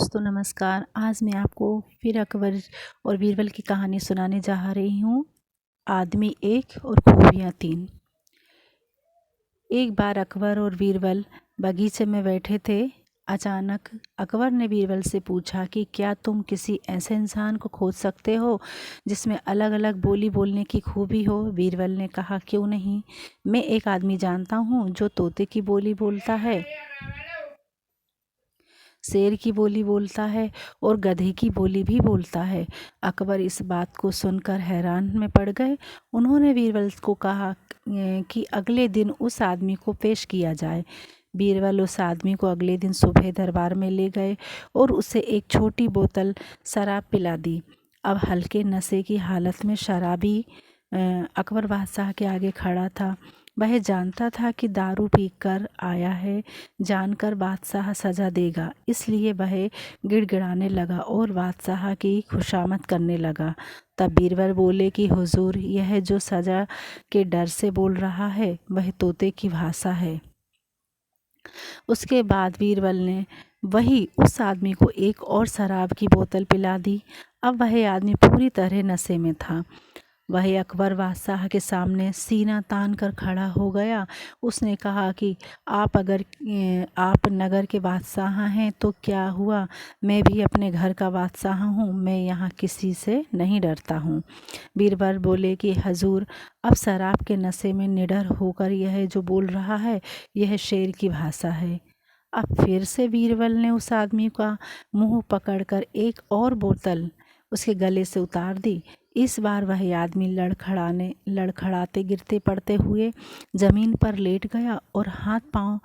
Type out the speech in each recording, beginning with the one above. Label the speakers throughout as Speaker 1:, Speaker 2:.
Speaker 1: दोस्तों नमस्कार। आज मैं आपको फिर अकबर और बीरबल की कहानी सुनाने जा रही हूँ। आदमी एक और खूबियाँ तीन। एक बार अकबर और बीरबल बगीचे में बैठे थे। अचानक अकबर ने बीरबल से पूछा कि क्या तुम किसी ऐसे इंसान को खोज सकते हो जिसमें अलग अलग बोली बोलने की खूबी हो। बीरबल ने कहा, क्यों नहीं, मैं एक आदमी जानता हूँ जो तोते की बोली बोलता है, शेर की बोली बोलता है और गधे की बोली भी बोलता है। अकबर इस बात को सुनकर हैरान में पड़ गए। उन्होंने बीरबल को कहा कि अगले दिन उस आदमी को पेश किया जाए। बीरबल उस आदमी को अगले दिन सुबह दरबार में ले गए और उसे एक छोटी बोतल शराब पिला दी। अब हल्के नशे की हालत में शराबी अकबर बादशाह के आगे खड़ा था। वह जानता था कि दारू पीकर आया है, जानकर बादशाह सज़ा देगा, इसलिए वह गिड़गिड़ाने लगा और बादशाह की खुशामद करने लगा। तब बीरबल बोले कि हुजूर, यह जो सज़ा के डर से बोल रहा है वह तोते की भाषा है। उसके बाद बीरबल ने वही उस आदमी को एक और शराब की बोतल पिला दी। अब वह आदमी पूरी तरह नशे में था। वह अकबर बादशाह के सामने सीना तान कर खड़ा हो गया। उसने कहा कि आप नगर के बादशाह हैं तो क्या हुआ, मैं भी अपने घर का बादशाह हूँ, मैं यहाँ किसी से नहीं डरता हूँ। बीरबल बोले कि हजूर, अब शराब के नशे में निडर होकर यह जो बोल रहा है यह शेर की भाषा है। अब फिर से बीरबल ने उस आदमी का मुंह पकड़कर एक और बोतल उसके गले से उतार दी। इस बार वह आदमी लड़खड़ाते गिरते पड़ते हुए ज़मीन पर लेट गया और हाथ पांव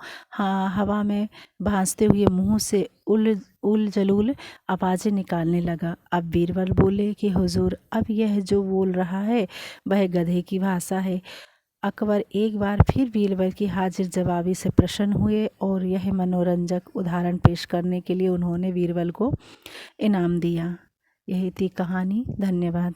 Speaker 1: हवा में भांजते हुए मुंह से उल जलूल आवाज़ें निकालने लगा। अब बीरबल बोले कि हुजूर, अब यह जो बोल रहा है वह गधे की भाषा है। अकबर एक बार फिर बीरबल की हाजिर जवाबी से प्रसन्न हुए और यह मनोरंजक उदाहरण पेश करने के लिए उन्होंने बीरबल को इनाम दिया। यही थी कहानी। धन्यवाद।